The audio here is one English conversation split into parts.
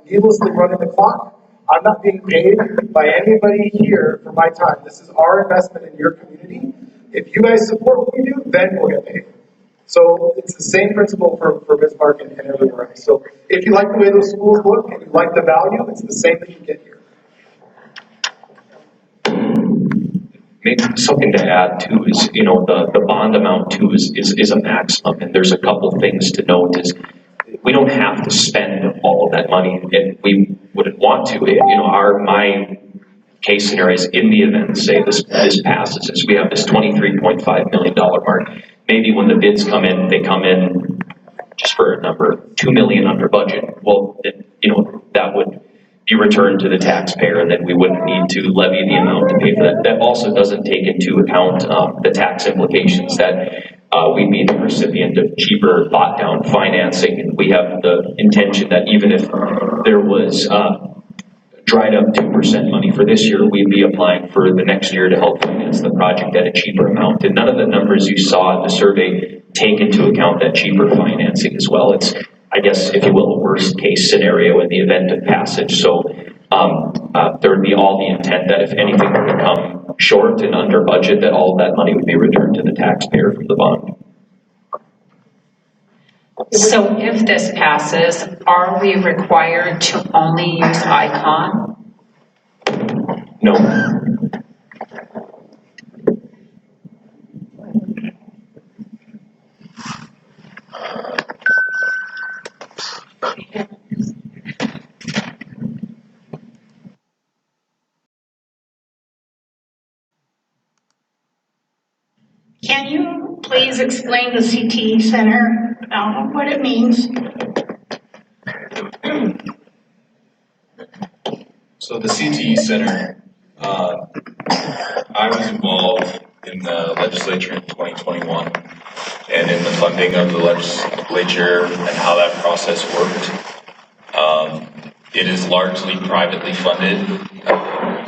needlessly running the clock. I'm not being paid by anybody here for my time. This is our investment in your community. If you guys support what we do, then we'll get paid. So it's the same principle for Bismarck and everywhere else. So if you like the way those schools look and you like the value, it's the same that you get here. Maybe something to add too is, you know, the bond amount too is a maximum, and there's a couple things to note is we don't have to spend all of that money, and we wouldn't want to. You know, my case scenario is in the event, say this passes, is we have this $23.5 million mark. Maybe when the bids come in, they come in just for a number, $2 million under budget. Well, you know, that would be returned to the taxpayer, and then we wouldn't need to levy the amount to pay for that. That also doesn't take into account the tax implications that we'd be the recipient of cheaper bought down financing, and we have the intention that even if there was dried up 2% money for this year, we'd be applying for the next year to help finance the project at a cheaper amount. And none of the numbers you saw in the survey take into account that cheaper financing as well. It's, I guess, if you will, a worst case scenario in the event of passage. So there would be all the intent that if anything were to come short and under budget, that all of that money would be returned to the taxpayer from the bond. So if this passes, are we required to only use ICON? No. Can you please explain the CTE Center, what it means? So the CTE Center, I was involved in the legislature in 2021 and in the funding of the legislature and how that process worked. It is largely privately funded.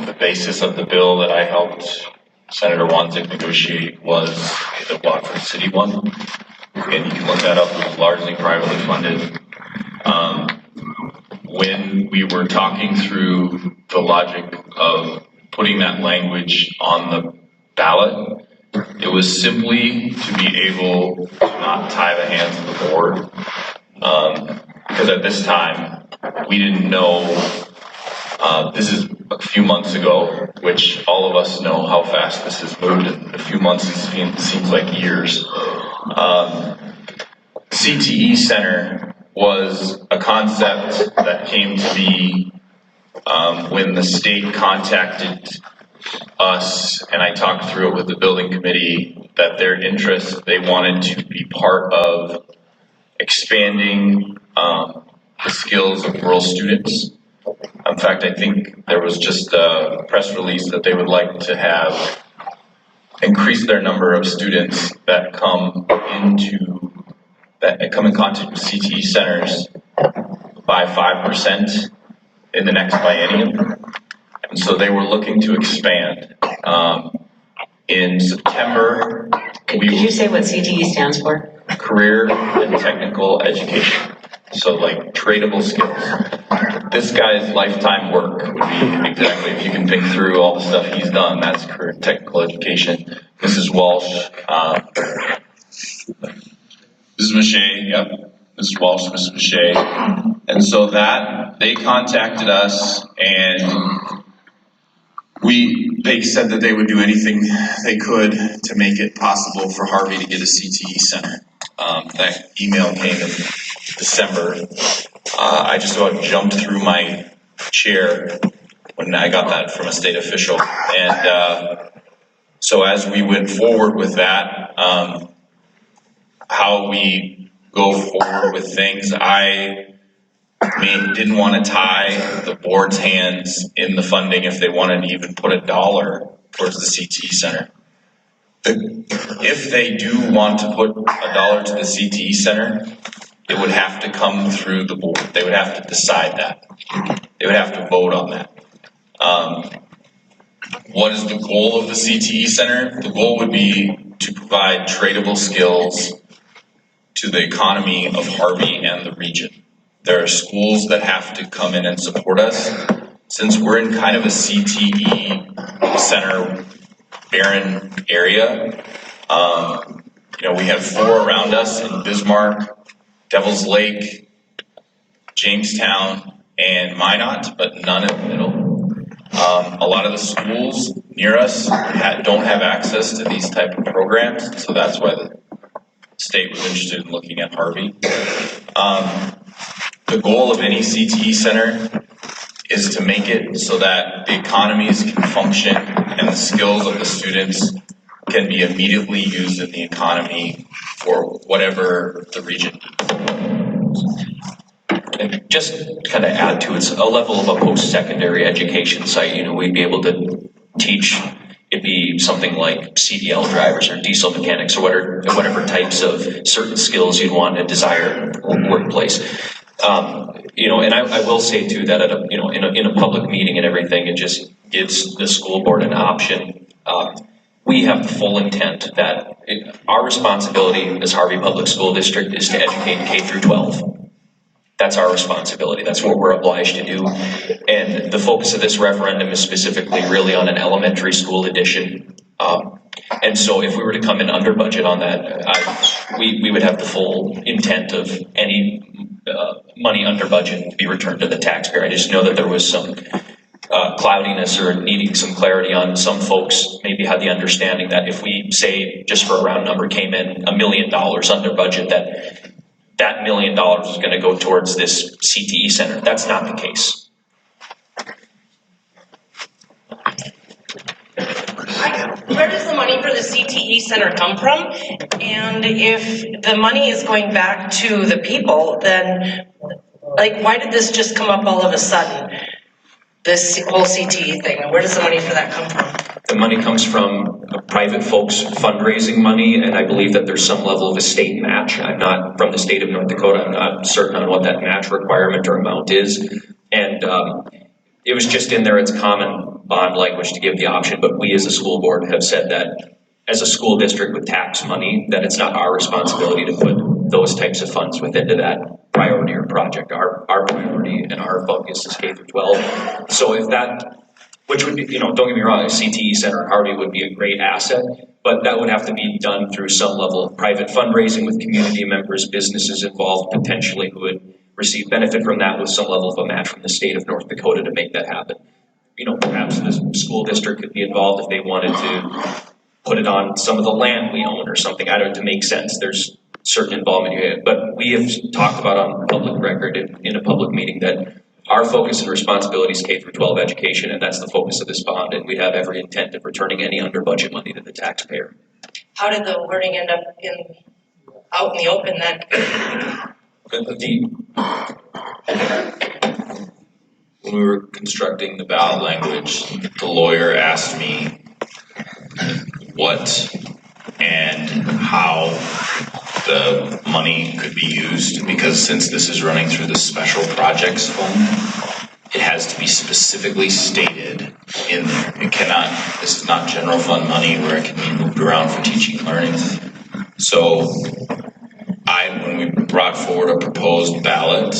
The basis of the bill that I helped Senator Wanzik negotiate was the Watford City one, and you can look that up. It was largely privately funded. When we were talking through the logic of putting that language on the ballot, it was simply to be able to not tie the hands of the board, because at this time we didn't know. This is a few months ago, which all of us know how fast this has moved. A few months seems like years. CTE Center was a concept that came to be when the state contacted us, and I talked through it with the building committee, that their interest, they wanted to be part of expanding the skills of rural students. In fact, I think there was just a press release that they would like to have increase their number of students that come in contact with CTE centers by 5% in the next biennium. And so they were looking to expand. In September, Could you say what CTE stands for? Career and Technical Education. So like tradable skills. This guy's lifetime work would be exactly, if you can think through all the stuff he's done, that's career and technical education. Mrs. Walsh, Mrs. Mache, yep, Mrs. Walsh, Mrs. Mache. And so that, they contacted us, and they said that they would do anything they could to make it possible for Harvey to get a CTE center. That email came in December. I just about jumped through my chair when I got that from a state official. And so as we went forward with that, how we go forward with things, I didn't want to tie the board's hands in the funding if they wanted to even put $1 towards the CTE Center. If they do want to put $1 to the CTE Center, it would have to come through the board. They would have to decide that. They would have to vote on that. What is the goal of the CTE Center? The goal would be to provide tradable skills to the economy of Harvey and the region. There are schools that have to come in and support us. Since we're in kind of a CTE center barren area, we have 4 around us in Bismarck, Devil's Lake, Jamestown, and Minot, but none in the middle. A lot of the schools near us don't have access to these type of programs, so that's why the state was interested in looking at Harvey. The goal of any CTE center is to make it so that the economies can function and the skills of the students can be immediately used in the economy for whatever the region needs. And just kind of add to it's a level of a post-secondary education site. We'd be able to teach. It'd be something like CDL drivers or diesel mechanics or whatever types of certain skills you'd want in a desired workplace. And I will say too that at in a public meeting and everything, it just gives the school board an option. We have the full intent that our responsibility as Harvey Public School District is to educate K through 12. That's our responsibility. That's what we're obliged to do. And the focus of this referendum is specifically really on an elementary school edition. And so if we were to come in under budget on that, we would have the full intent of any money under budget to be returned to the taxpayer. I just know that there was some cloudiness or needing some clarity on some folks maybe had the understanding that if we say, just for a round number, came in $1 million under budget, that $1 million is going to go towards this CTE center. That's not the case. Where does the money for the CTE center come from? And if the money is going back to the people, then why did this just come up all of a sudden? This whole CTE thing, where does the money for that come from? The money comes from private folks fundraising money, and I believe that there's some level of a state match. I'm not from the state of North Dakota. I'm not certain on what that match requirement or amount is. And it was just in there, it's common bond language to give the option, but we as a school board have said that as a school district with tax money, that it's not our responsibility to put those types of funds within that priority or project. Our priority and our focus is K through 12. So if that, which would be, don't get me wrong, a CTE center in Harvey would be a great asset, but that would have to be done through some level of private fundraising with community members, businesses involved potentially who would receive benefit from that with some level of a match from the state of North Dakota to make that happen. Perhaps the school district could be involved if they wanted to put it on some of the land we own or something. I don't know, to make sense. There's certain involvement here, but we have talked about on public record in a public meeting that our focus and responsibility is K through 12 education, and that's the focus of this bond, and we have every intent of returning any under budget money to the taxpayer. How did the wording end up out in the open then? When we were constructing the ballot language, the lawyer asked me what and how the money could be used, because since this is running through the special projects fund, it has to be specifically stated in there. It cannot, this is not general fund money where it can be moved around for teaching and learning. So when we brought forward a proposed ballot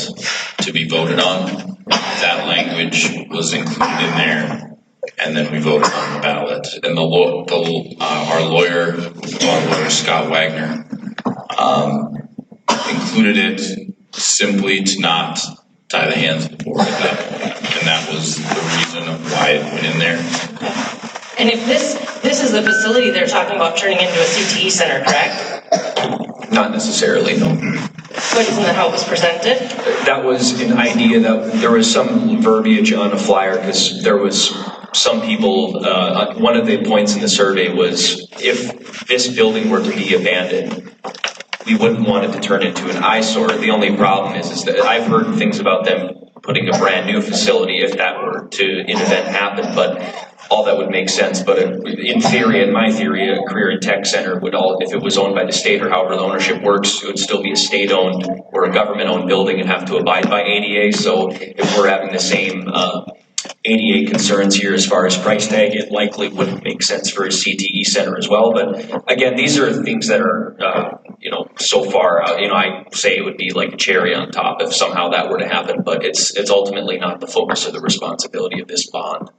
to be voted on, that language was included in there, and then we voted on the ballot. And our lawyer, Scott Wagner, included it simply to not tie the hands of the board at that point, and that was the reason of why it went in there. And if this is the facility they're talking about turning into a CTE center, correct? Not necessarily, no. But isn't that how it was presented? That was an idea that there was some verbiage on a flyer because there was some people, one of the points in the survey was if this building were to be abandoned, we wouldn't want it to turn into an eyesore. The only problem is that I've heard things about them putting a brand new facility if that were to, in event, happen, but all that would make sense. But in theory, in my theory, a career and tech center would if it was owned by the state or however the ownership works, it would still be a state-owned or a government-owned building and have to abide by ADA. So if we're having the same ADA concerns here as far as price tag, it likely wouldn't make sense for a CTE center as well. But again, these are things that are, so far, I say it would be like a cherry on top if somehow that were to happen, but it's ultimately not the focus or the responsibility of this bond.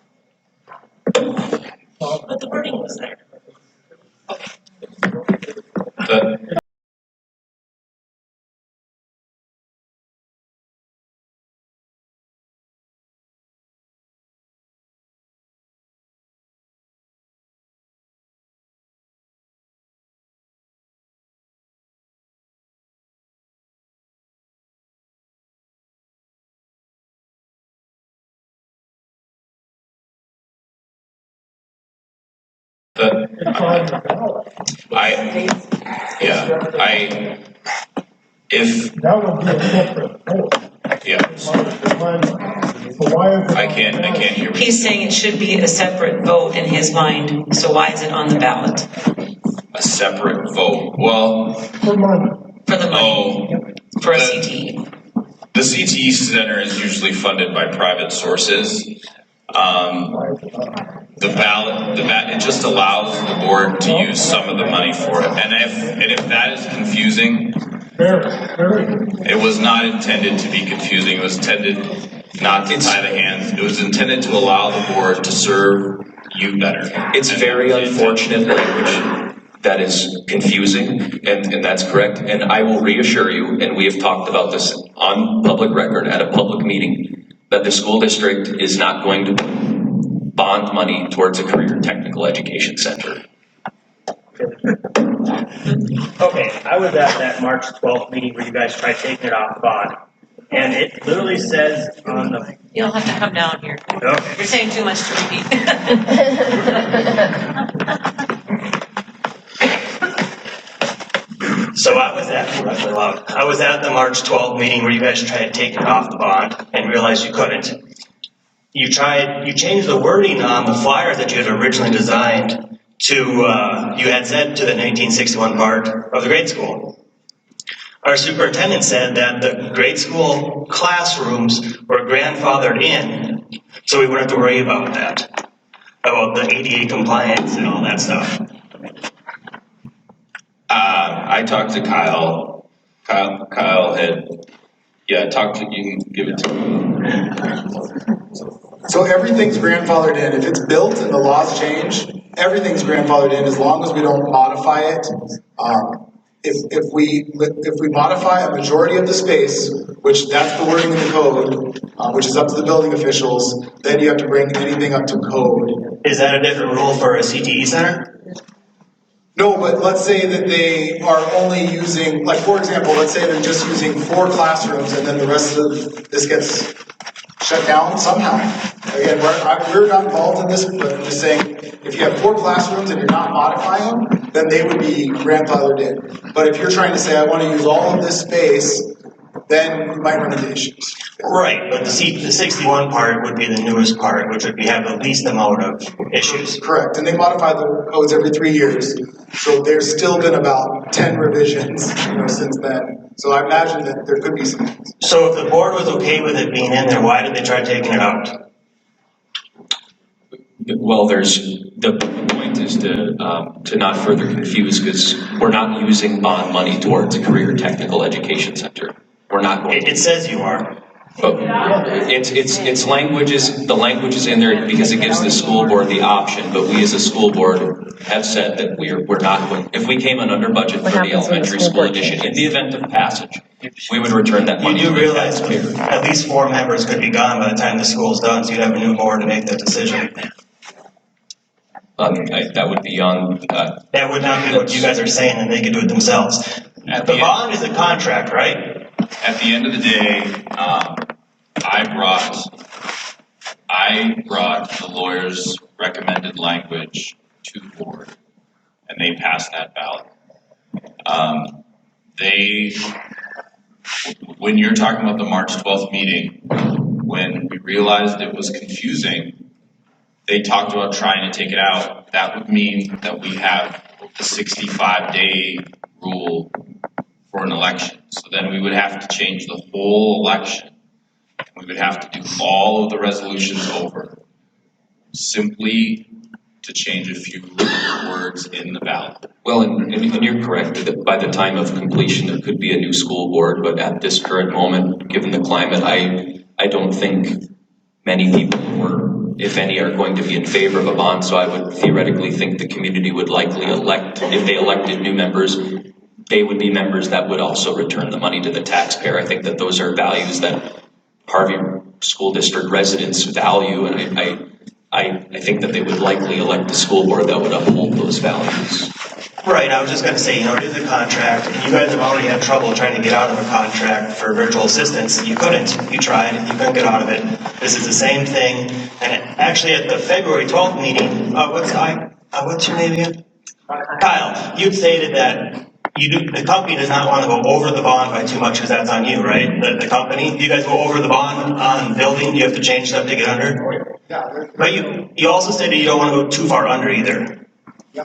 But the wording was there. If, That would be a separate vote. yeah, So why is it? I can't hear you. He's saying it should be a separate vote in his mind, so why is it on the ballot? A separate vote. Well, For money. For the money, for a CTE. the CTE Center is usually funded by private sources. The ballot, it just allows the board to use some of the money for it. And if that is confusing, it was not intended to be confusing. It was intended not to tie the hands. It was intended to allow the board to serve you better. It's very unfortunate language that is confusing, and that's correct. And I will reassure you, and we have talked about this on public record at a public meeting, that the school district is not going to bond money towards a career technical education center. Okay, I was at that March 12th meeting where you guys tried taking it off the bond. And it literally says on the... You'll have to come down here. Okay. You're saying too much to repeat. So I was at the March 12th meeting where you guys tried taking it off the bond and realized you couldn't. You changed the wording on the flyer that you had originally designed to, you had said to the 1961 part of the grade school. Our superintendent said that the grade school classrooms were grandfathered in, so we wouldn't have to worry about that, about the ADA compliance and all that stuff. I talked to Kyle. Kyle had, you can give it to him. So everything's grandfathered in. If it's built and the laws change, everything's grandfathered in as long as we don't modify it. If we modify a majority of the space, which that's the wording in the code, which is up to the building officials, then you have to bring anything up to code. Is that a different rule for a CTE center? No, but let's say that they are only using, like for example, let's say they're just using 4 classrooms and then the rest of this gets shut down somehow. Again, we're not involved in this, but I'm just saying, if you have 4 classrooms and you're not modifying them, then they would be grandfathered in. But if you're trying to say, I want to use all of this space, then you might run into issues. Right, but the 61 part would be the newest part, which would have the least amount of issues. Correct, and they modify the codes every 3 years. So there's still been about 10 revisions, since then. So I imagine that there could be some things. So if the board was okay with it being in there, why did they try taking it out? Well, the point is to not further confuse, because we're not using bond money towards a career technical education center. We're not going to. It says you are. But it's languages, the language is in there because it gives the school board the option, but we as a school board have said that we're not going, if we came in under budget for the elementary school edition, in the event of passage, we would return that money. You to do the realize taxpayer. at least 4 members could be gone by the time the school's done, so you'd have a new board to make that decision. That would be on. That would not be what you guys are saying, and they could do it themselves. The bond is a contract, right? At the end of the day, I brought the lawyer's recommended language to the board, and they passed that ballot. When you're talking about the March 12th meeting, when we realized it was confusing, they talked about trying to take it out. That would mean that we have the 65-day rule for an election. So then we would have to change the whole election. We would have to do all of the resolutions over. Simply to change a few words in the ballot. Well, and you're correct, that by the time of completion, there could be a new school board, but at this current moment, given the climate, I don't think many people, or if any, are going to be in favor of a bond, so I would theoretically think the community would likely elect, if they elected new members, they would be members that would also return the money to the taxpayer. I think that those are values that Harvey School District residents value, and I think that they would likely elect a school board that would uphold those values. Right, I was just gonna say, due to the contract, and you guys have already had trouble trying to get out of a contract for virtual assistants. You couldn't, you tried, you couldn't get out of it. This is the same thing, and actually at the February 12th meeting, what's your name again? Kyle, you'd stated that the company does not want to go over the bond by too much, because that's on you, right? The company, you guys go over the bond on building, you have to change stuff to get under? Yeah, But you also stated you don't want to go too far under either. yeah,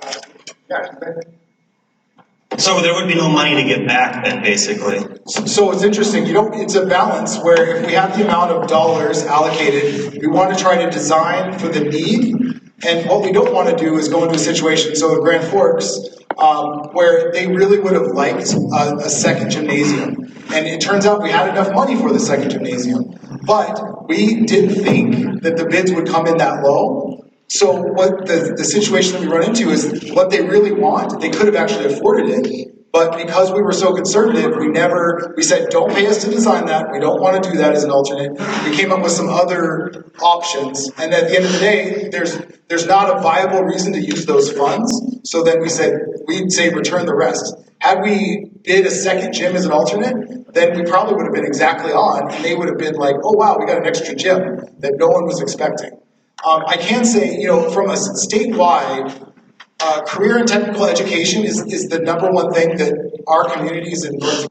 So there would be no money to get back then, basically. So it's interesting, it's a balance where if we have the amount of dollars allocated, we want to try to design for the need. And what we don't want to do is go into a situation, so in Grand Forks, where they really would have liked a second gymnasium. And it turns out we had enough money for the second gymnasium, but we didn't think that the bids would come in that low. So what the situation that we run into is what they really want, they could have actually afforded it, but because we were so conservative, we said, don't pay us to design that, we don't want to do that as an alternate. We came up with some other options, and at the end of the day, there's not a viable reason to use those funds, so then we'd say return the rest. Had we bid a second gym as an alternate, then we probably would have been exactly on, and they would have been like, oh wow, we got an extra gym that no one was expecting. I can say, from a statewide, career and technical education is the number one thing that our communities in North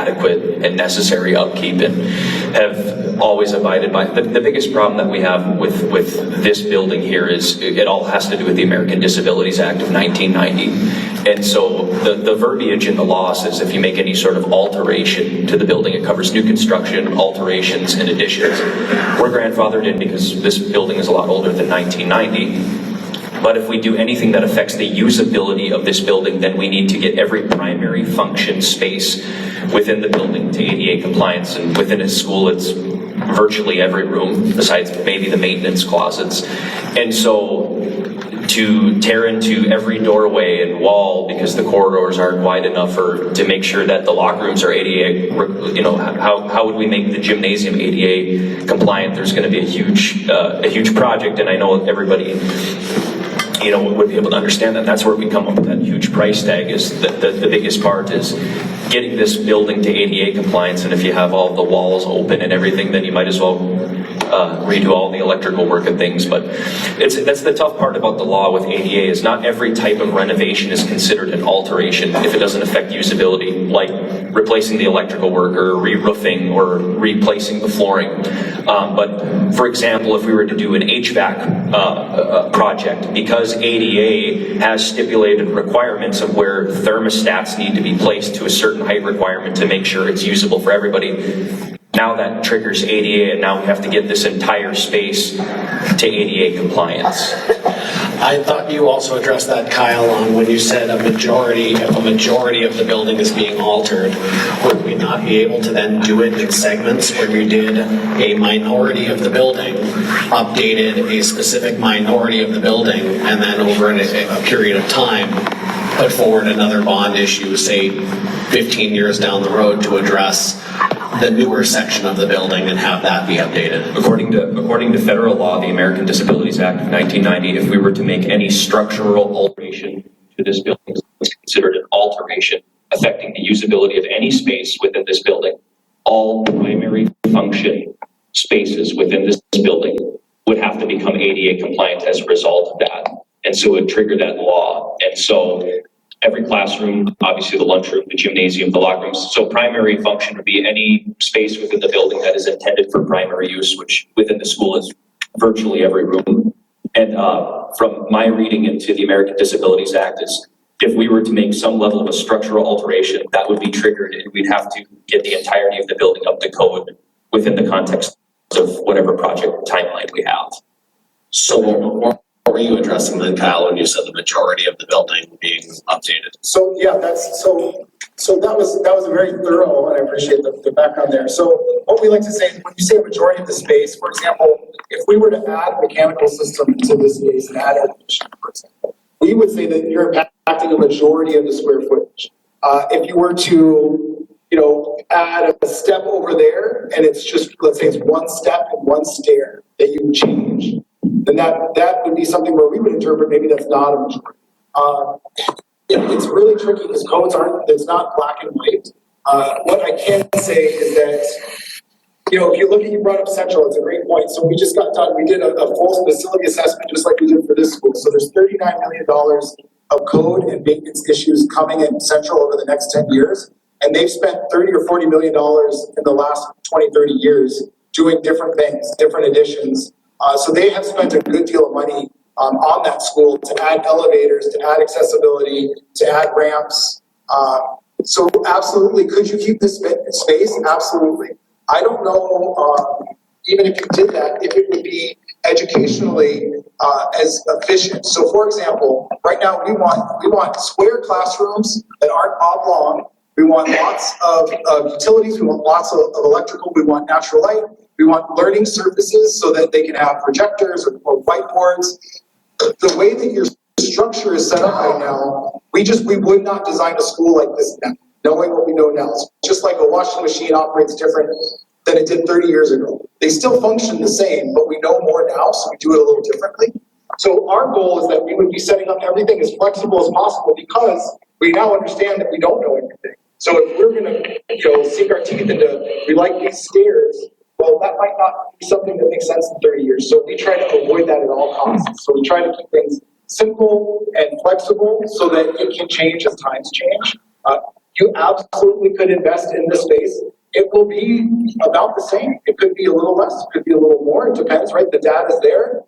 adequate and necessary upkeep and have always abided by. The biggest problem that we have with this building here is it all has to do with the American Disabilities Act of 1990. And so the verbiage in the law says if you make any sort of alteration to the building, it covers new construction, alterations, and additions. We're grandfathered in because this building is a lot older than 1990. But if we do anything that affects the usability of this building, then we need to get every primary function space within the building to ADA compliance. And within a school, it's virtually every room, besides maybe the maintenance closets. And so to tear into every doorway and wall because the corridors aren't wide enough, or to make sure that the locker rooms are ADA, how would we make the gymnasium ADA compliant? There's going to be a huge project, and I know everybody would be able to understand that. That's where we come up with that huge price tag. Is the biggest part is getting this building to ADA compliance, and if you have all the walls open and everything, then you might as well redo all the electrical work and things. But that's the tough part about the law with ADA, is not every type of renovation is considered an alteration if it doesn't affect usability, like replacing the electrical work or re-roofing or replacing the flooring. But for example, if we were to do an HVAC project, because ADA has stipulated requirements of where thermostats need to be placed to a certain height requirement to make sure it's usable for everybody, now that triggers ADA, and now we have to get this entire space to ADA compliance. I thought you also addressed that, Kyle, on when you said if a majority of the building is being altered, would we not be able to then do it in segments where we did a minority of the building, updated a specific minority of the building, and then over a period of time put forward another bond issue, say 15 years down the road, to address the newer section of the building and have that be updated? According to federal law, the American Disabilities Act of 1990, if we were to make any structural alteration to this building, it's considered an alteration affecting the usability of any space within this building. All primary function spaces within this building would have to become ADA compliant as a result of that. And so it would trigger that law. And so every classroom, obviously the lunchroom, the gymnasium, the locker rooms. So primary function would be any space within the building that is intended for primary use, which within the school is virtually every room. And from my reading into the American Disabilities Act is, if we were to make some level of a structural alteration, that would be triggered, and we'd have to get the entirety of the building up to code within the context of whatever project timeline we have. So what were you addressing then, Kyle, when you said the majority of the building being updated? So yeah, so that was a very thorough, and I appreciate the background there. So what we like to say is, when you say a majority of the space, for example, if we were to add a mechanical system to this space and add air conditioning, for example, we would say that you're impacting a majority of the square footage. If you were to, add a step over there, and it's just, let's say it's one step and one stair that you change, then that would be something where we would interpret maybe that's not a majority. It's really tricky because codes it's not black and white. What I can say is that, if you brought up Central, it's a great point. So we just got done, we did a full facility assessment just like we did for this school. So there's $39 million of code and maintenance issues coming in Central over the next 10 years. And they've spent $30 or $40 million in the last 20, 30 years doing different things, different additions. So they have spent a good deal of money on that school to add elevators, to add accessibility, to add ramps. So absolutely, could you keep this space? Absolutely. I don't know, even if you did that, if it would be educationally as efficient. So for example, right now we want square classrooms that aren't oblong. We want lots of utilities. We want lots of electrical. We want natural light. We want learning surfaces so that they can have projectors or whiteboards. The way that your structure is set up right now, we would not design a school like this now, knowing what we know now. It's just like a washing machine operates different than it did 30 years ago. They still function the same, but we know more now, so we do it a little differently. So our goal is that we would be setting up everything as flexible as possible, because we now understand that we don't know everything. So if we're going to, sink our teeth into, we like these stairs, well, that might not be something that makes sense in 30 years. So we try to avoid that at all costs. So we try to keep things simple and flexible so that it can change as times change. you absolutely could invest in this space. It will be about the same. It could be a little less, it could be a little more, it depends, right? The data's there.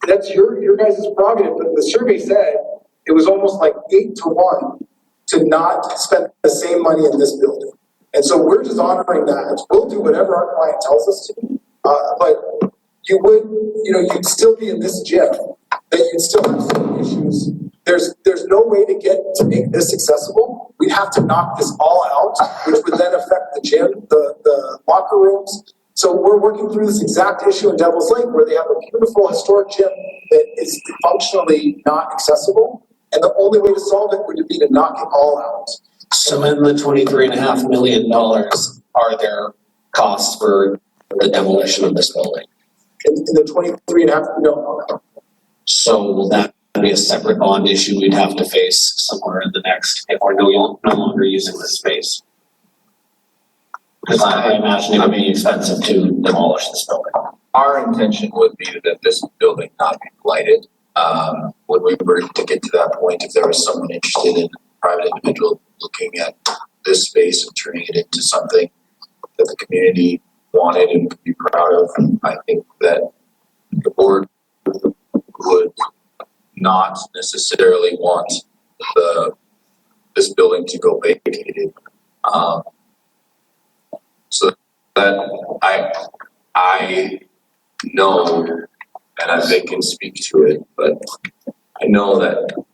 That's your guys' prerogative, but the survey said it was almost like 8-1 to not spend the same money in this building. And so we're just honoring that. We'll do whatever our client tells us to, but you would, you'd still be in this gym, that you'd still have some issues. There's no way to make this accessible. We'd have to knock this all out, which would then affect the gym, the locker rooms. So we're working through this exact issue in Devil's Lake, where they have a beautiful historic gym that is functionally not accessible. And the only way to solve it would be to knock it all out. So in the $23.5 million, are there costs for the demolition of this building? In the 23.5, no. So will that be a separate bond issue we'd have to face somewhere in the next, if we're no longer using this space? Because I imagine it would be expensive to demolish this building. Our intention would be that this building not be blighted. When we were to get to that point, if there was someone interested in a private individual looking at this space and turning it into something that the community wanted and could be proud of, I think that the board would not necessarily want this building to go vacated. So that I know, and they can speak to it, but I know that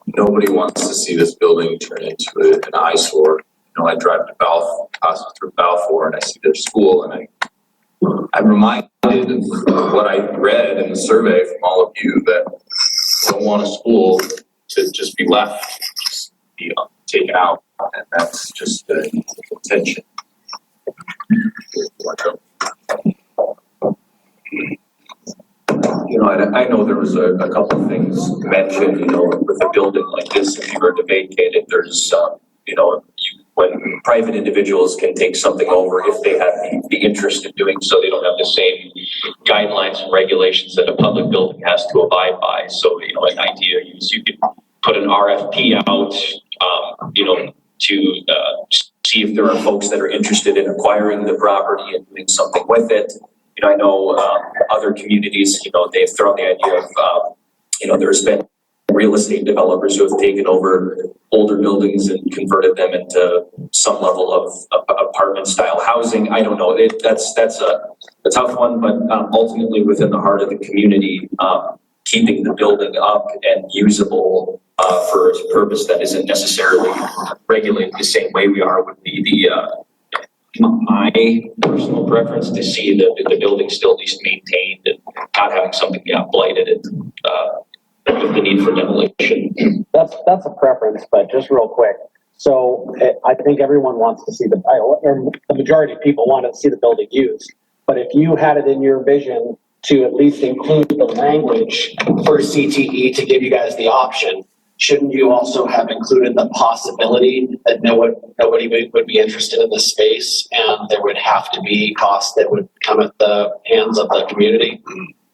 nobody wants to see this building turn into an eyesore. I drive to pass through Balfour, and I see their school, and I'm reminded of what I read in the survey from all of you, that you don't want a school to just be left, be taken out, and that's just the intention. I know there was a couple of things mentioned, with a building like this, if you were to vacate it, there's, when private individuals can take something over, if they have the interest in doing so, they don't have the same guidelines and regulations that a public building has to abide by. So, an idea is you could put an RFP out, to see if there are folks that are interested in acquiring the property and doing something with it. I know other communities, they've thrown the idea of, there's been real estate developers who have taken over older buildings and converted them into some level of apartment style housing. I don't know. That's a tough one, but ultimately within the heart of the community, keeping the building up and usable for a purpose that isn't necessarily regulated the same way we are would be my personal preference, to see the building still at least maintained and not having something blighted and with the need for demolition. That's a preference, but just real quick. So I think everyone wants to see or the majority of people want to see the building used. But if you had it in your vision to at least include the language for CTE to give you guys the option, shouldn't you also have included the possibility that nobody would be interested in this space and there would have to be costs that would come at the hands of the community?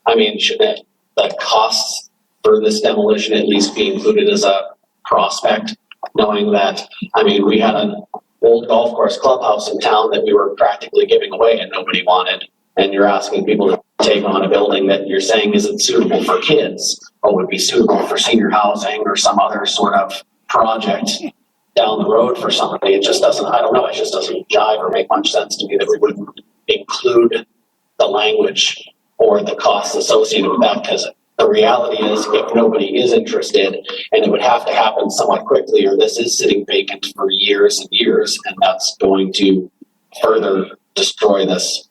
I mean, shouldn't the costs for this demolition at least be included as a prospect, knowing that, we had an old golf course clubhouse in town that we were practically giving away and nobody wanted, and you're asking people to take on a building that you're saying isn't suitable for kids, or would be suitable for senior housing or some other sort of project down the road for somebody. It just doesn't, it just doesn't jive or make much sense to me that we wouldn't include the language or the costs associated with that, because the reality is, if nobody is interested, and it would have to happen somewhat quickly, or this is sitting vacant for years and years, and that's going to further destroy this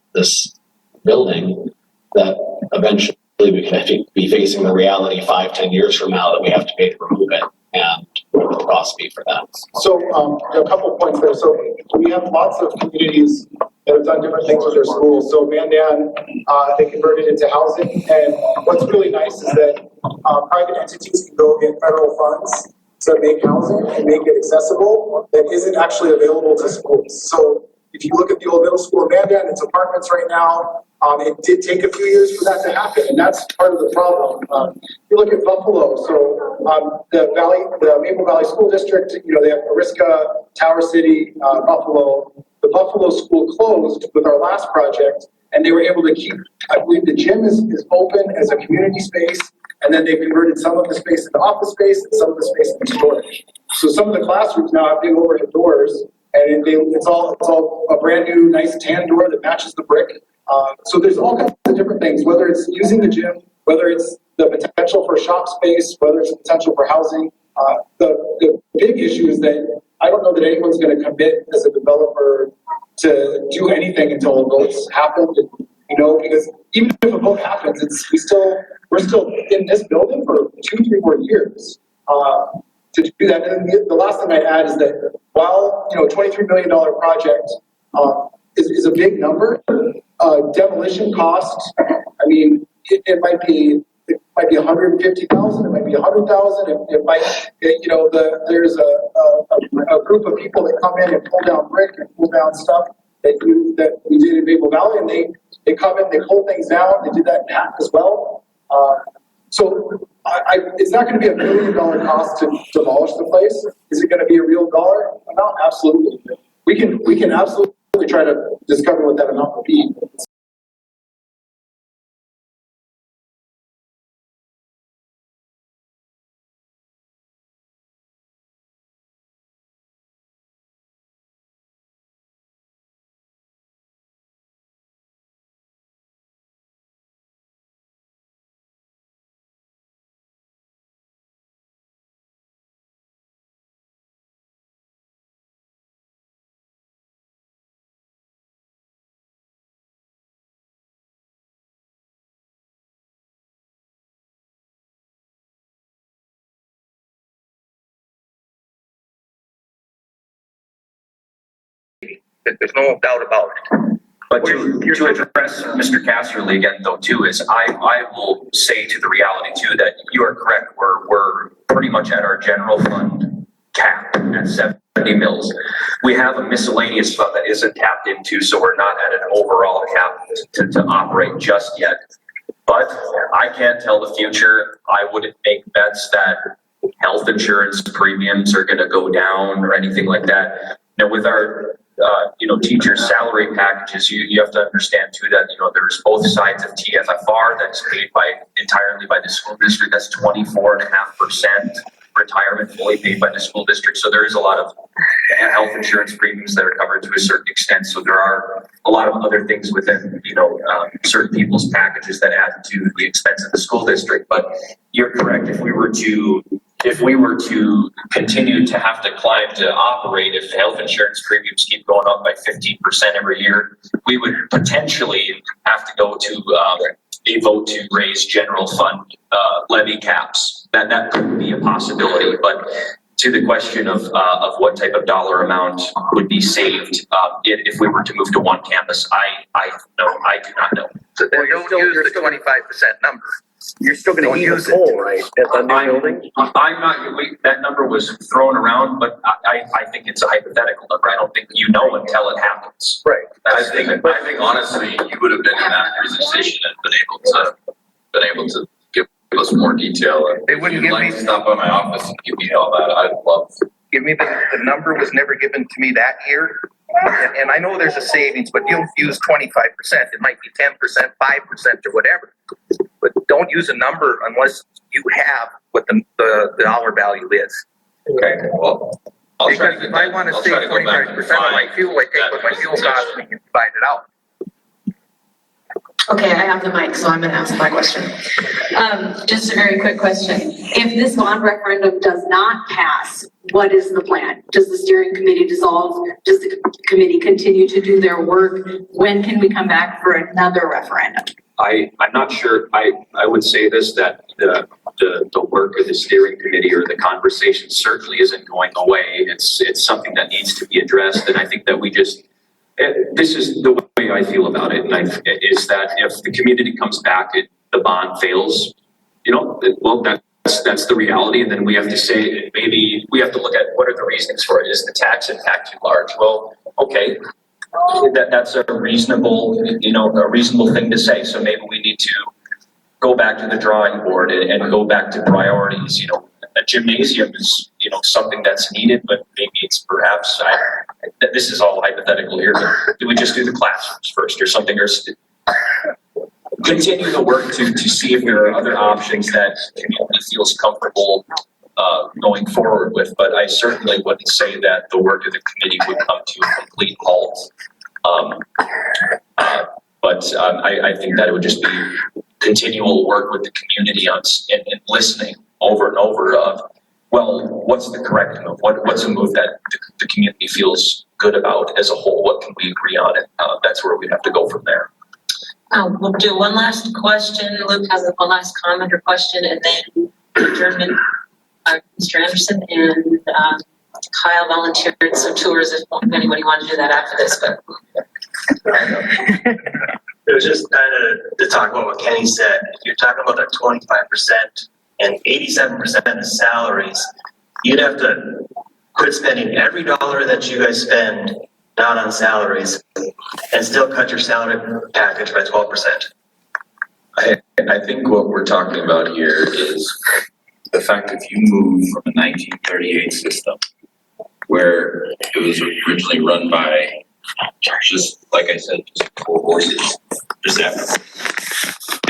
building, that eventually we could be facing the reality 5-10 years from now that we have to pay to remove it, and what would the cost be for that? So a couple of points there. So we have lots of communities that have done different things with their schools. So Mandan, they converted into housing, and what's really nice is that private entities can go get federal funds to make housing and make it accessible that isn't actually available to schools. So if you look at the old middle school in Mandan, it's apartments right now. It did take a few years for that to happen, and that's part of the problem. You look at Buffalo, so the Maple Valley School District, they have Ariska, Tower City, Buffalo. The Buffalo school closed with our last project, and they were able to keep, I believe the gym is open as a community space, and then they converted some of the space into office space and some of the space into storage. So some of the classrooms now have big overhead doors, and it's all a brand new, nice tan door that matches the brick. So there's all kinds of different things, whether it's using the gym, whether it's the potential for shop space, whether it's potential for housing. The big issue is that I don't know that anyone's going to commit as a developer to do anything until a vote's happened. Because even if a vote happens, we're still in this building for 2-3 more years to do that. And the last thing I'd add is that while $23 million project is a big number, demolition cost, I mean, it might be 150,000, it might be 100,000, it might, there's a group of people that come in and pull down brick and pull down stuff that we did in Maple Valley, and they come in, they pull things down, they did that in half as well. So it's not going to be $1 million cost to demolish the place. Is it going to be a real dollar amount? Absolutely. We can absolutely try to discover what that amount would be. There's no doubt about it. But to address Mr. Casserly again, though, too, is I will say to the reality, too, that you are correct. We're pretty much at our general fund cap at 70 mils. We have a miscellaneous fund that isn't tapped into, so we're not at an overall cap to operate just yet. But I can't tell the future. I wouldn't make bets that health insurance premiums are going to go down or anything like that. Now, with our teachers' salary packages, you have to understand too that, there's both sides of TFFR that's paid entirely by the school district. That's 24.5% retirement fully paid by the school district. So there is a lot of health insurance premiums that are covered to a certain extent. So there are a lot of other things within, certain people's packages that add to the expense of the school district. But you're correct. If we were to continue to have to climb to operate, if health insurance premiums keep going up by 15% every year, we would potentially have to go to a vote to raise general fund levy caps. That could be a possibility. But to the question of what type of dollar amount would be saved if we were to move to one campus, I do not know. So then don't use the 25% number. You're still going to use the poll, right, at the new building? I'm not, that number was thrown around, but I think it's a hypothetical number. I don't think until it happens. Right. I think honestly, you would have been in that position and been able to give us more detail. They wouldn't give me stop by my office and give me all that. I'd love to. Give me the number was never given to me that year. And I know there's a savings, but you'll use 25%. It might be 10%, 5%, or whatever. But don't use a number unless you have what the dollar value is. Okay, well, I'll try to because if I want to save 25% of my fuel, I take what my fuel costs and divide it out. Okay, I have the mic, so I'm going to ask my question. Just a very quick question. If this bond referendum does not pass, what is the plan? Does the steering committee dissolve? Does the committee continue to do their work? When can we come back for another referendum? I'm not sure. I would say this, that the work of the steering committee or the conversation certainly isn't going away. It's something that needs to be addressed, and I think that this is the way I feel about it, is that if the community comes back and the bond fails, well, that's the reality, and then we have to say, maybe we have to look at what are the reasons for it. Is the tax impact too large? Well, okay, That's a reasonable, a reasonable thing to say. So maybe we need to go back to the drawing board and go back to priorities. A gymnasium is, something that's needed, but maybe it's perhaps, this is all hypothetical here, but do we just do the classrooms first or something, or continue the work to see if there are other options that the community feels comfortable going forward with? But I certainly wouldn't say that the work of the committee would come to a complete halt. But I think that it would just be continual work with the community on and listening over and over of, well, what's the correct move? What's a move that the community feels good about as a whole? What can we agree on? And that's where we have to go from there. We'll do one last question. Luke has one last comment or question, and then adjournment. Mr. Anderson and Kyle volunteered some tours if anybody wanted to do that after this, but. It was just kind of to talk about what Kenny said. If you're talking about that 25% and 87% of salaries, you'd have to quit spending every dollar that you guys spend down on salaries and still cut your salary package by 12%. I think what we're talking about here is the fact if you move from a 1938 system where it was originally run by just, like I said, just 4 horses, just after,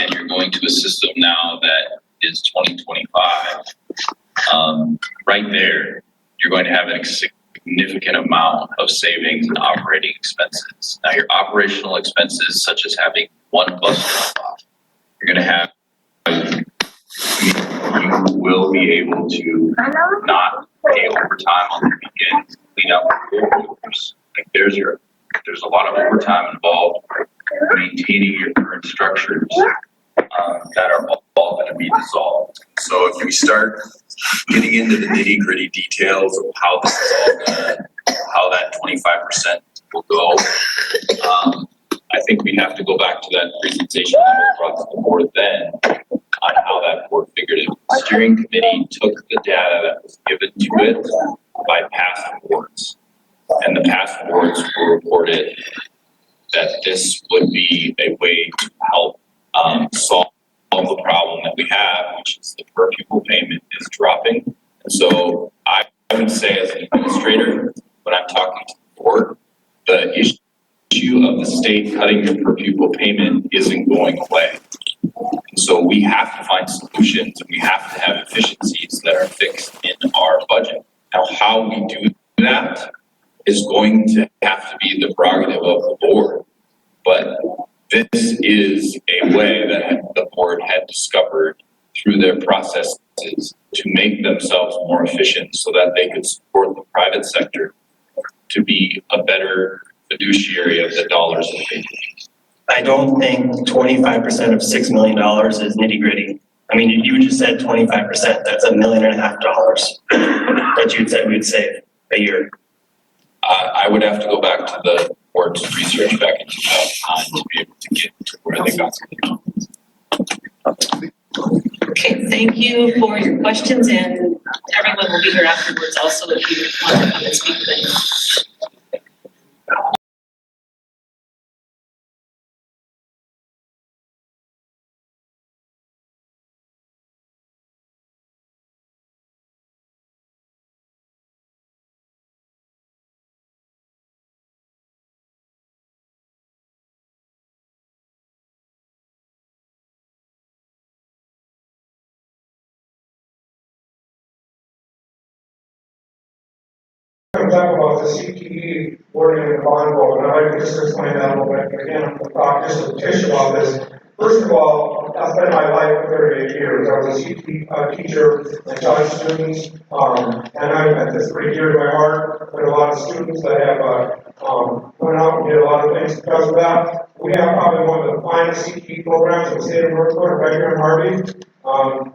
and you're going to a system now that is 2025, right there, you're going to have a significant amount of savings in operating expenses. Now, your operational expenses, such as having one bus stop, you're going to have, you will be able to not pay overtime on the weekends, clean up workers. Like there's a lot of overtime involved maintaining your current structures that are all going to be dissolved. So if we start getting into the nitty gritty details of how this is all gonna, how that 25% will go, I think we have to go back to that presentation that was brought to the board then on how that board figured it. The steering committee took the data that was given to it by past boards, and the past boards were reported that this would be a way to help solve the problem that we have, which is the per pupil payment is dropping. And so I would say as an administrator, when I'm talking to the board, the issue of the state cutting your per pupil payment isn't going away. And so we have to find solutions and we have to have efficiencies that are fixed in our budget. Now, how we do that is going to have to be the prerogative of the board. But this is a way that the board had discovered through their processes to make themselves more efficient so that they could support the private sector to be a better fiduciary of the dollars that they need. I don't think 25% of $6 million is nitty gritty. I mean, you just said 25%, that's $1.5 million that you said we'd save a year. I would have to go back to the board's research back in 2009 to be able to get to where they got to. Okay, thank you for your questions, and everyone will be here afterwards also if you want to come and speak with anyone. Talk about the CTE wording in the bond vote, and I'd like to just explain that a little bit. Again, I'll talk just a touch about this. First of all, I spent my life for 38 years. I was a CTE teacher and taught students, and I this pretty dear to my heart. But a lot of students that have went out and did a lot of things because of that. We have probably one of the finest CTE programs in the state of North Dakota, right here in Harvey.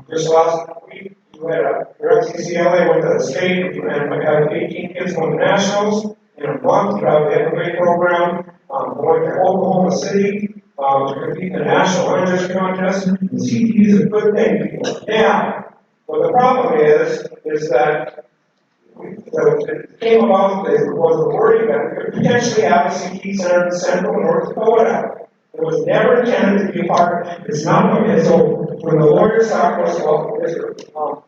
Just last week, we had your CCLA went to the state, and we had 18 kids going to nationals in a month. We have a great program going to Oklahoma City to compete in the national honors contest. CTE is a good thing, people. Yeah, but the problem is that It came about, was the wording that we could potentially have a CTE center in central and North Dakota. It was never intended to be part, it's not, okay, so when the lawyers talk to us about,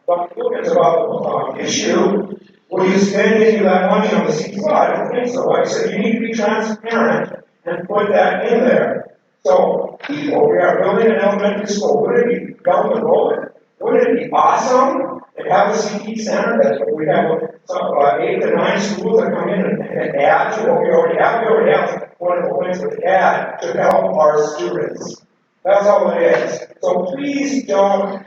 Dr. Lukens about the issue, will you spend any of that money on the CTE? Well, I don't think so. I said, you need to be transparent and put that in there. So, people, we are building an elementary school, wouldn't it be government rolling? Wouldn't it be awesome to have a CTE center that we have some 8 to 9 schools that come in and add to what we already have? We already have wonderful things to add to help our students. That's all it is. So please don't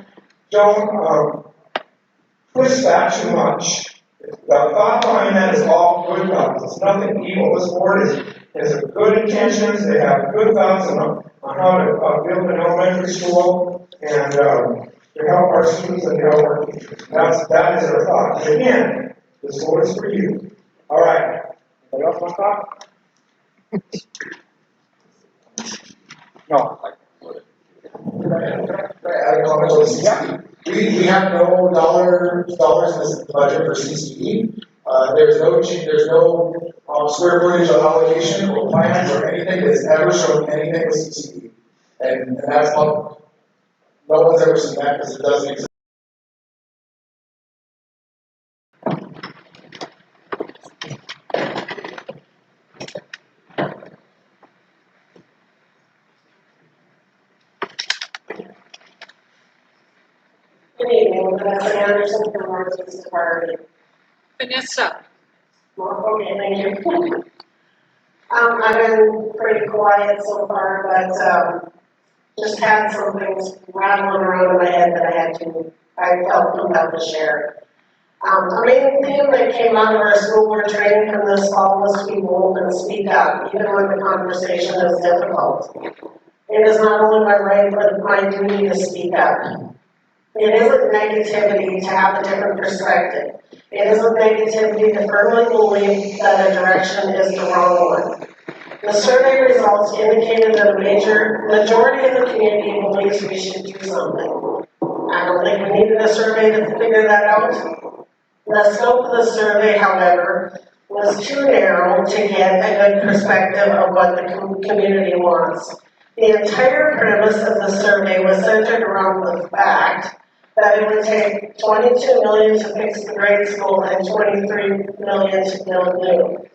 twist that too much. The thought behind that is all good thoughts. It's nothing evil. This board has good intentions. They have good thoughts on how to build an elementary school and to help our students and to help our teachers. That is our thought. And again, this board is for you. All right. Anybody else want to talk? No. We have no dollars in this budget for CTE. There's no square footage allocation or plans or anything that's ever shown anything with CTE. And that's not, no one's ever seen that because it doesn't exist. Good evening, Vanessa Anderson from Northeast Harvey. Vanessa. Okay, thank you. I've been pretty quiet so far, but just had some things rattling around in my head that I felt compelled to share. The main theme that came out of our school board training from this fall was to be bold and speak up, even when the conversation is difficult. It is not only my right, but my duty to speak up. It isn't negativity to have a different perspective. It isn't negativity to firmly believe that a direction is the wrong one. The survey results indicated that a majority of the community believes we should do something. I don't think we needed a survey to figure that out. The scope of the survey, however, was too narrow to get a good perspective of what the community wants. The entire premise of the survey was centered around the fact that it would take $22 million to fix the grade school and $23 million to build new.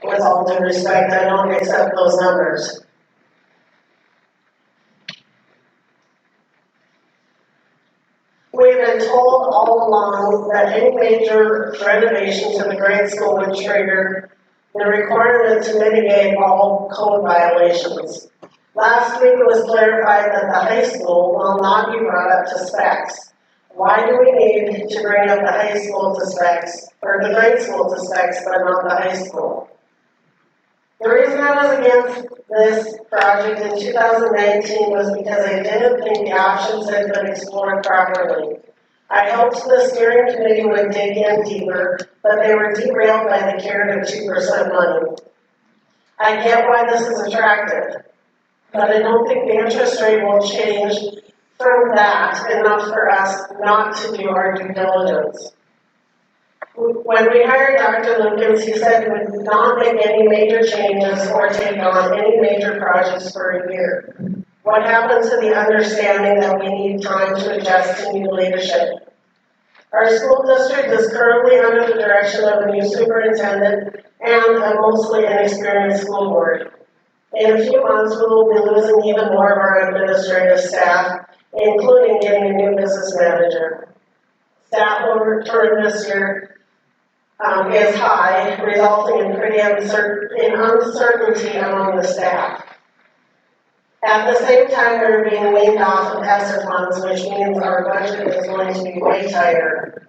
With all due respect, I don't accept those numbers. We've been told all along that any major renovation to the grade school would trigger the requirement to mitigate all code violations. Last week it was clarified that the high school will not be brought up to specs. Why do we need to bring up the high school to specs, or the grade school to specs, but not the high school? The reason I was against this project in 2019 was because I didn't think the options had been explored properly. I hoped the steering committee would dig in deeper, but they were derailed by the carrot of 2% money. I get why this is attractive, but I don't think the interest rate will change from that enough for us not to do our due diligence. When we hired Dr. Lukens, he said he would not make any major changes or take on any major projects for a year. What happened to the understanding that we need time to adjust to new leadership? Our school district is currently under the direction of a new superintendent and a mostly inexperienced school board. In a few months, we will be losing even more of our administrative staff, including getting a new business manager. Staff overturn this year is high, resulting in uncertainty among the staff. At the same time, we're being weaned off of ESSER funds, which means our budget is going to be way tighter.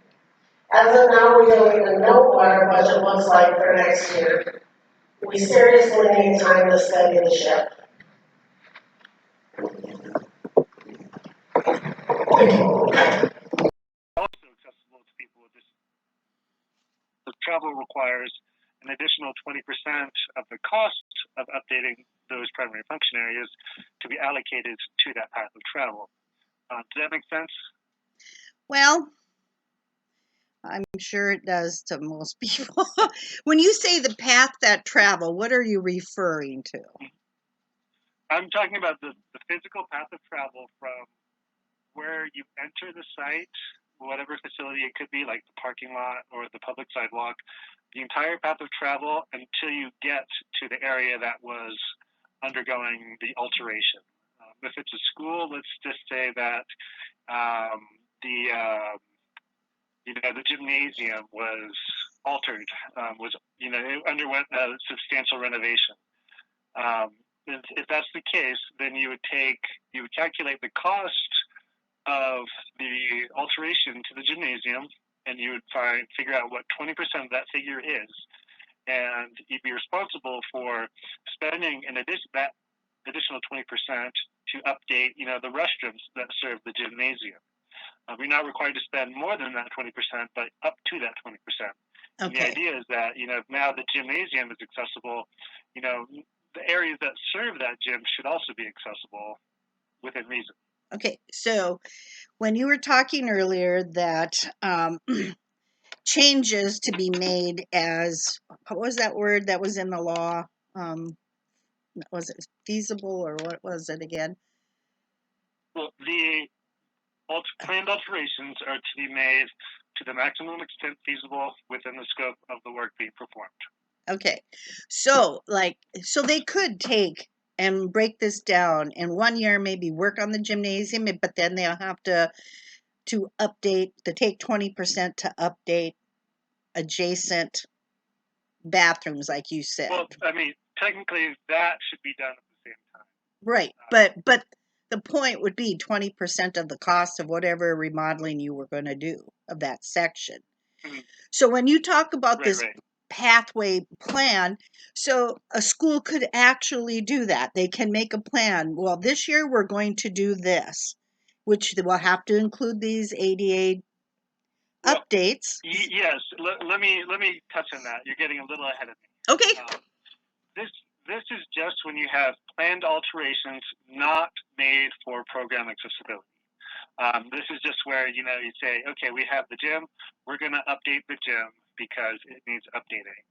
As of now, we don't even know what our budget looks like for next year. We seriously need time to steady the ship. Also accessible to people with disabilities. Travel requires an additional 20% of the cost of updating those primary function areas to be allocated to that path of travel. Does that make sense? Well, I'm sure it does to most people. When you say the path that travel, what are you referring to? I'm talking about the physical path of travel from where you enter the site, whatever facility it could be, like the parking lot or the public sidewalk, the entire path of travel until you get to the area that was undergoing the alteration. If it's a school, let's just say that the gymnasium was altered, it underwent a substantial renovation. If that's the case, then you would calculate the cost of the alteration to the gymnasium, and you would figure out what 20% of that figure is, and you'd be responsible for spending that additional 20% to update, the restrooms that serve the gymnasium. We're not required to spend more than that 20%, but up to that 20%. And the idea is that, now the gymnasium is accessible, the areas that serve that gym should also be accessible within reason. Okay, so when you were talking earlier that changes to be made as, what was that word that was in the law? Was it feasible, or what was it again? Well, the planned alterations are to be made to the maximum extent feasible within the scope of the work being performed. Okay, so they could take and break this down in 1 year, maybe work on the gymnasium, but then they'll have to take 20% to update adjacent bathrooms, like you said. Well, technically that should be done at the same time. Right, but the point would be 20% of the cost of whatever remodeling you were going to do of that section. Mm-hmm. So when you talk about this pathway plan, so a school could actually do that. They can make a plan. Well, this year we're going to do this, which will have to include these ADA updates. Yes, let me touch on that. You're getting a little ahead of me. Okay. This is just when you have planned alterations not made for program accessibility. This is just where, you say, okay, we have the gym, we're going to update the gym because it needs updating.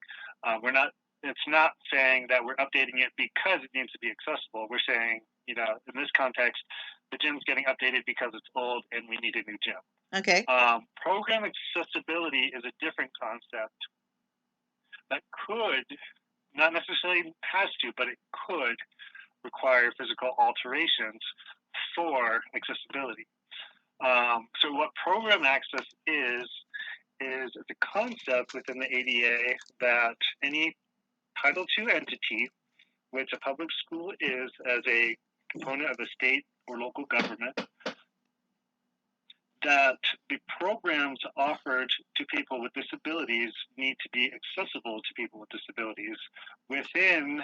It's not saying that we're updating it because it needs to be accessible. We're saying, in this context, the gym's getting updated because it's old and we need a new gym. Okay. Program accessibility is a different concept that could, not necessarily has to, but it could require physical alterations for accessibility. So what program access is a concept within the ADA that any Title II entity, which a public school is as a component of a state or local government, that the programs offered to people with disabilities need to be accessible to people with disabilities within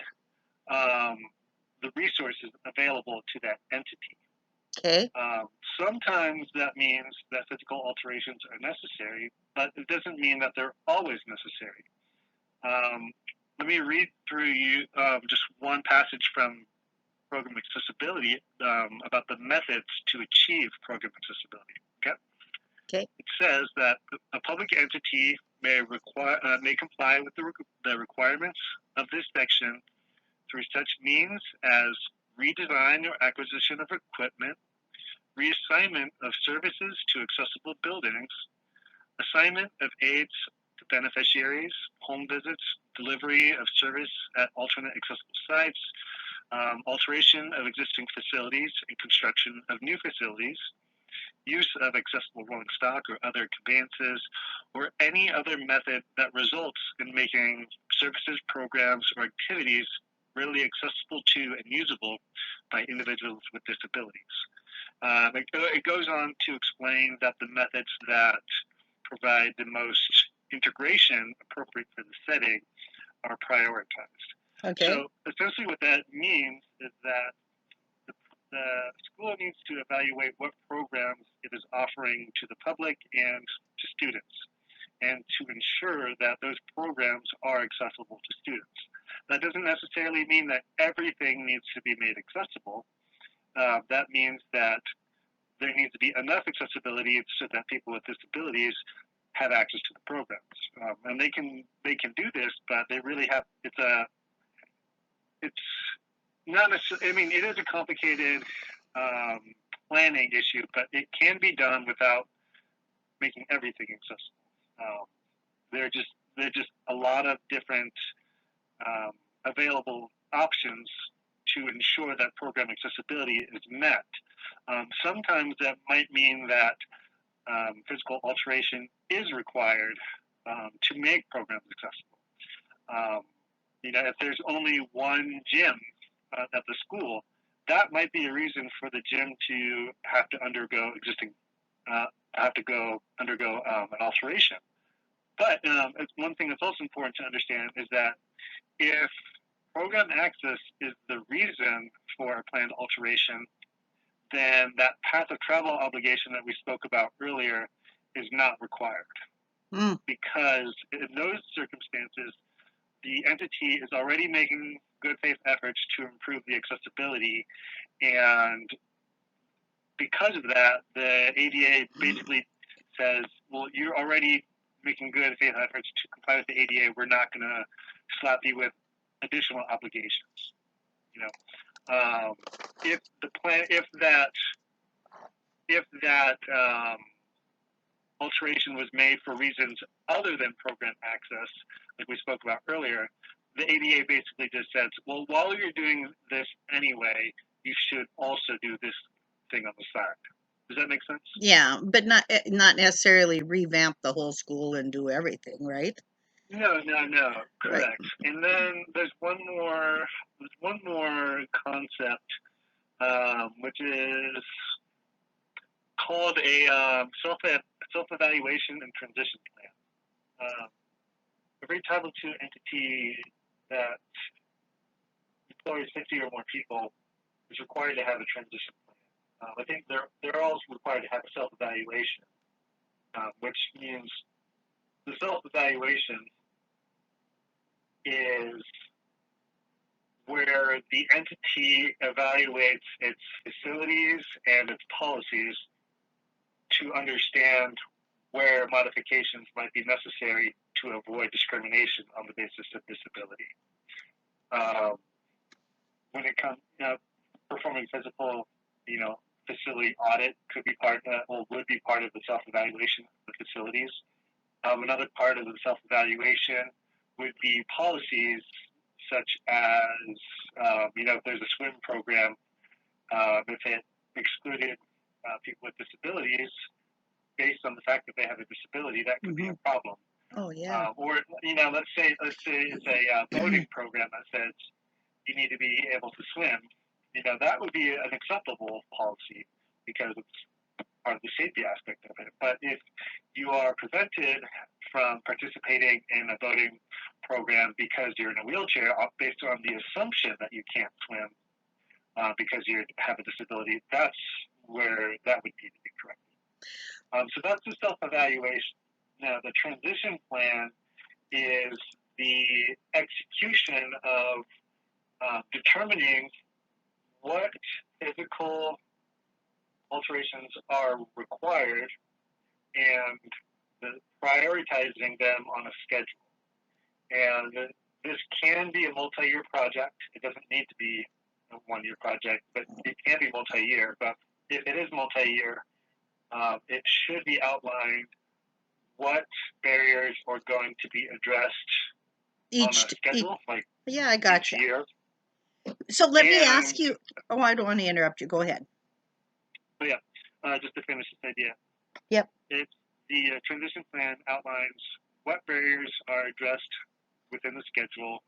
the resources available to that entity. Okay. Sometimes that means that physical alterations are necessary, but it doesn't mean that they're always necessary. Let me read through you just one passage from program accessibility about the methods to achieve program accessibility. Okay. It says that a public entity may comply with the requirements of this section through such means as redesign or acquisition of equipment, reassignment of services to accessible buildings, assignment of aids to beneficiaries, home visits, delivery of service at alternate accessible sites, alteration of existing facilities and construction of new facilities, use of accessible rolling stock or other conveyances, or any other method that results in making services, programs, or activities readily accessible to and usable by individuals with disabilities. It goes on to explain that the methods that provide the most integration appropriate for the setting are prioritized. Okay. So essentially what that means is that the school needs to evaluate what programs it is offering to the public and to students, and to ensure that those programs are accessible to students. That doesn't necessarily mean that everything needs to be made accessible. That means that there needs to be enough accessibility so that people with disabilities have access to the programs. And they can do this, but they really have, it's not necessarily, I mean, it is a complicated planning issue, but it can be done without making everything accessible. There are just a lot of different available options to ensure that program accessibility is met. Sometimes that might mean that physical alteration is required to make programs accessible. If there's only one gym at the school, that might be a reason for the gym to have to undergo an alteration. But it's one thing that's also important to understand is that if program access is the reason for a planned alteration, then that path of travel obligation that we spoke about earlier is not required. Because in those circumstances, the entity is already making good faith efforts to improve the accessibility, and because of that, the ADA basically says, well, you're already making good faith efforts to comply with the ADA. We're not going to slap you with additional obligations. If that alteration was made for reasons other than program access, like we spoke about earlier, the ADA basically just says, well, while you're doing this anyway, you should also do this thing on the side. Does that make sense? Yeah, but not necessarily revamp the whole school and do everything, right? No, correct. Right. And then there's one more concept, which is called a self-evaluation and transition plan. Every Title II entity that employs 50 or more people is required to have a transition plan. I think they're also required to have a self-evaluation, which means the self-evaluation is where the entity evaluates its facilities and its policies to understand where modifications might be necessary to avoid discrimination on the basis of disability. When it comes, performing physical, facility audit could be would be part of the self-evaluation of the facilities. Another part of the self-evaluation would be policies such as, if there's a swim program, if it excluded people with disabilities based on the fact that they have a disability, that could be a problem. Oh, yeah. Or, let's say it's a voting program that says you need to be able to swim. That would be an acceptable policy because it's part of the safety aspect of it. But if you are prevented from participating in a voting program because you're in a wheelchair based on the assumption that you can't swim because you have a disability, that's where that would need to be corrected. So that's the self-evaluation. Now, the transition plan is the execution of determining what physical alterations are required and prioritizing them on a schedule. And this can be a multi-year project. It doesn't need to be a one-year project, but it can be multi-year. But if it is multi-year, it should be outlined what barriers are going to be addressed on a schedule, yeah, I got each year. So let me ask you. Oh, I don't want to interrupt you. Go ahead. But yeah, just to finish this idea. Yep. The transition plan outlines what barriers are addressed within the schedule,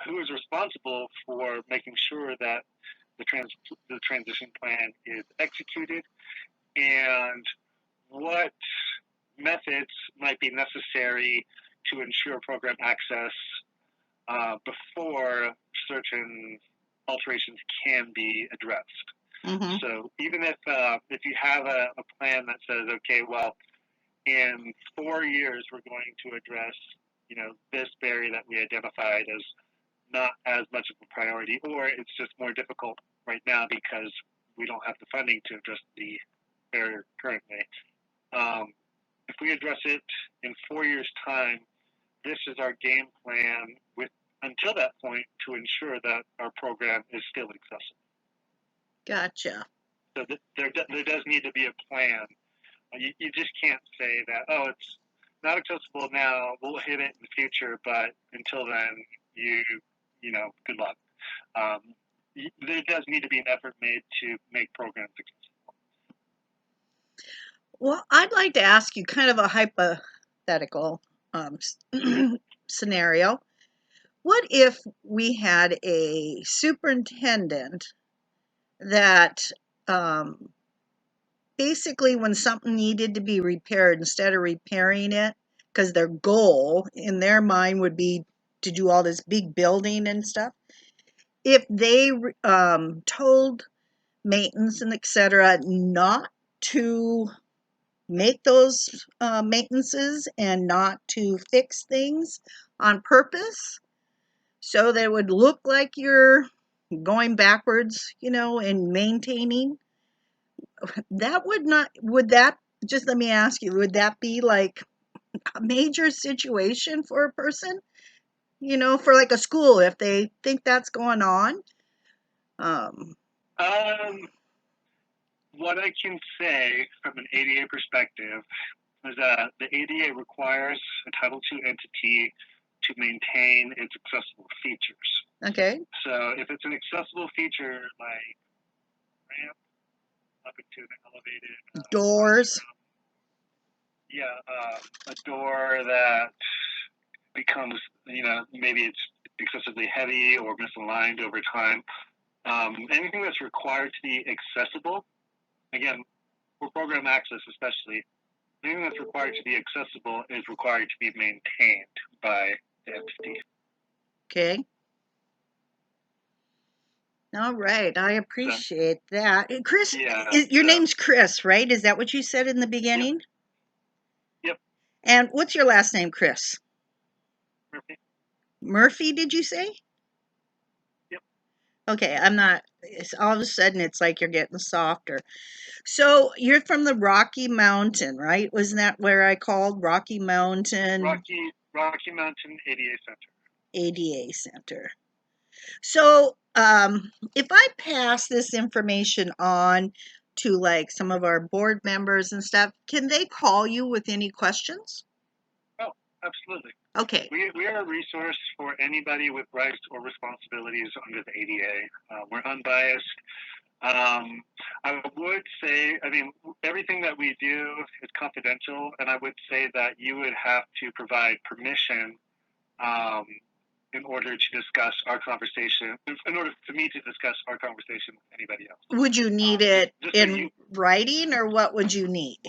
who is responsible for making sure that the transition plan is executed, and what methods might be necessary to ensure program access before certain alterations can be addressed. Mm-hmm. So even if you have a plan that says, okay, well, in 4 years we're going to address, this barrier that we identified as not as much of a priority, or it's just more difficult right now because we don't have the funding to address the barrier currently. if we address it in 4 years' time, this is our game plan until that point to ensure that our program is still accessible. Gotcha. So there does need to be a plan. You just can't say that, oh, it's not accessible now, we'll hit it in the future, but until then, good luck. There does need to be an effort made to make programs accessible. Well, I'd like to ask you kind of a hypothetical scenario. What if we had a superintendent that basically when something needed to be repaired, instead of repairing it, because their goal in their mind would be to do all this big building and stuff, if they told maintenance and etc. not to make those maintenances and not to fix things on purpose, so that it would look like you're going backwards, and maintaining, would that, just let me ask you, would that be like a major situation for a person, for like a school, if they think that's going on? What I can say from an ADA perspective is that the ADA requires a Title II entity to maintain its accessible features. Okay. So if it's an accessible feature like ramp up into an elevated doors, a door that becomes, maybe it's excessively heavy or misaligned over time. Anything that's required to be accessible, again, for program access especially, anything that's required to be accessible is required to be maintained by the entity. Okay. All right. I appreciate that. Chris, your name's Chris, right? Is that what you said in the beginning? Yep. And what's your last name, Chris? Murphy. Murphy, did you say? Yep. Okay, all of a sudden it's like you're getting softer. So you're from the Rocky Mountain, right? Wasn't that where I called? Rocky Mountain? Rocky Mountain ADA Center. ADA Center. So if I pass this information on to like some of our board members and stuff, can they call you with any questions? Oh, absolutely. Okay. We are a resource for anybody with rights or responsibilities under the ADA. We're unbiased. I would say, everything that we do is confidential, and I would say that you would have to provide permission in order to discuss our conversation, in order for me to discuss our conversation with anybody else. Would you need it in writing, or what would you need?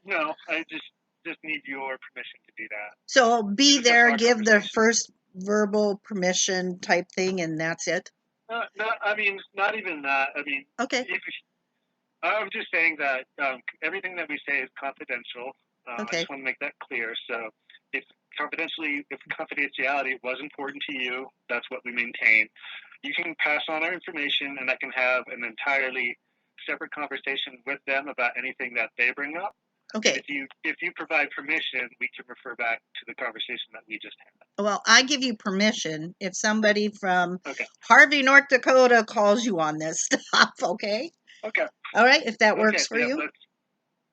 No, I just need your permission to do that. So be there, give the first verbal permission type thing, and that's it? Not even that. Okay. I'm just saying that everything that we say is confidential. Okay. I just want to make that clear. So if confidentiality was important to you, that's what we maintain. You can pass on our information, and I can have an entirely separate conversation with them about anything that they bring up. Okay. If you provide permission, we can refer back to the conversation that we just had. Well, I give you permission if somebody from Harvey, North Dakota calls you on this stuff, okay? Okay. All right, if that works for you?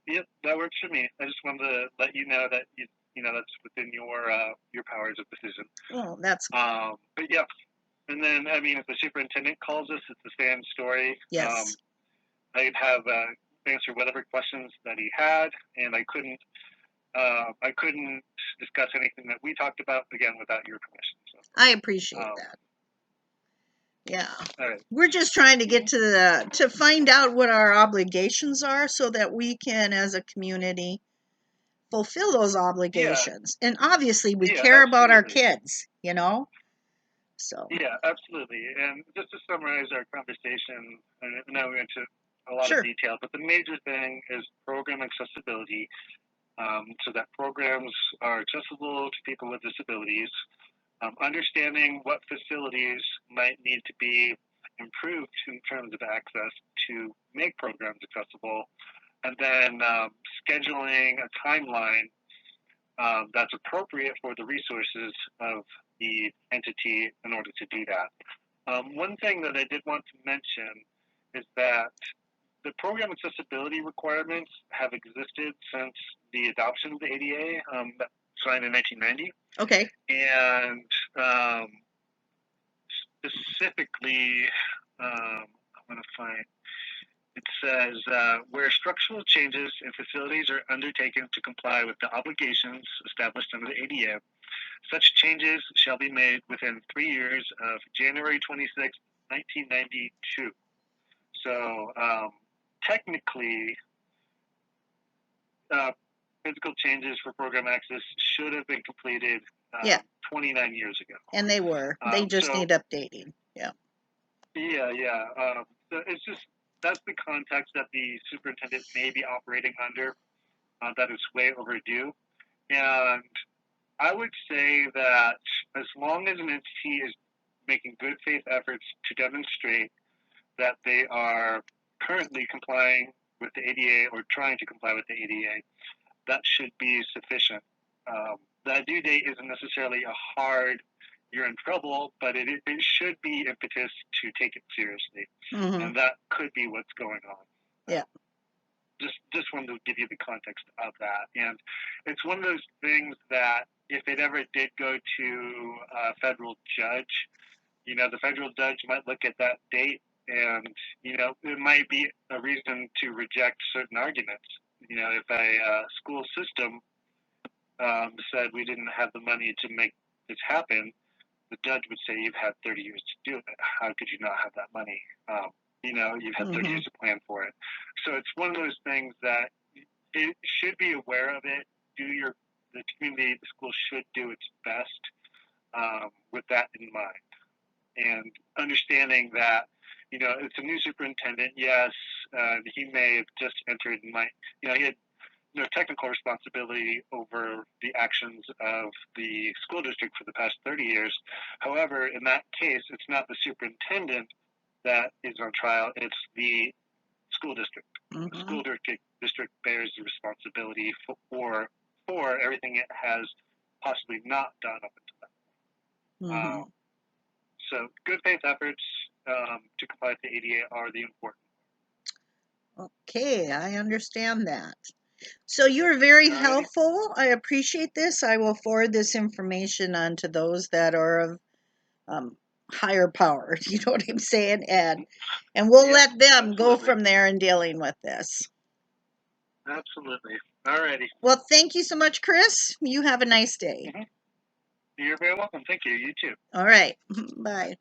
Yep, that works for me. I just wanted to let you know that that's within your powers of decision. Oh, that's but yeah. And then, if the superintendent calls us, it's the same story. Yes. I'd have answered whatever questions that he had, and I couldn't discuss anything that we talked about, again, without your permission. So, I appreciate that. Yeah. All right. We're just trying to get to find out what our obligations are so that we can, as a community, fulfill those obligations. Yeah. And obviously we care about our kids, So. Yeah, absolutely. And just to summarize our conversation, and now we went into a lot of detail, but the major thing is program accessibility, so that programs are accessible to people with disabilities, understanding what facilities might need to be improved in terms of access to make programs accessible, and then scheduling a timeline that's appropriate for the resources of the entity in order to do that. One thing that I did want to mention is that the program accessibility requirements have existed since the adoption of the ADA, signed in 1990. Okay. And specifically, I want to find, it says, where structural changes in facilities are undertaken to comply with the obligations established under the ADA, such changes shall be made within 3 years of January 26, 1992. So technically, physical changes for program access should have been completed 29 years ago. And they were. They just need updating. Yeah. Yeah. So it's just, that's the context that the superintendent may be operating under, that is way overdue. And I would say that as long as an entity is making good faith efforts to demonstrate that they are currently complying with the ADA or trying to comply with the ADA, that should be sufficient. The due date isn't necessarily a hard, you're in trouble, but it should be impetus to take it seriously. Mm-hmm. And that could be what's going on. Yeah. Just wanted to give you the context of that. And it's one of those things that if it ever did go to a federal judge, the federal judge might look at that date and, it might be a reason to reject certain arguments. If a school system said we didn't have the money to make this happen, the judge would say, you've had 30 years to do it. How could you not have that money? You've had 30 years to plan for it. So it's one of those things that it should be aware of it. The community, the school should do its best with that in mind. And understanding that, it's a new superintendent. Yes, he may have just entered and he had technical responsibility over the actions of the school district for the past 30 years. However, in that case, it's not the superintendent that is on trial, it's the school district. Mm-hmm. The school district bears the responsibility for everything it has possibly not done up until that. Mm-hmm. So good faith efforts to comply with the ADA are the important. Okay, I understand that. So you're very helpful. I appreciate this. I will forward this information on to those that are of higher power. You know what I'm saying? And we'll let them go from there in dealing with this. Absolutely. All righty. Well, thank you so much, Chris. You have a nice day. Mm-hmm. You're very welcome. Thank you. You too. All right. Bye.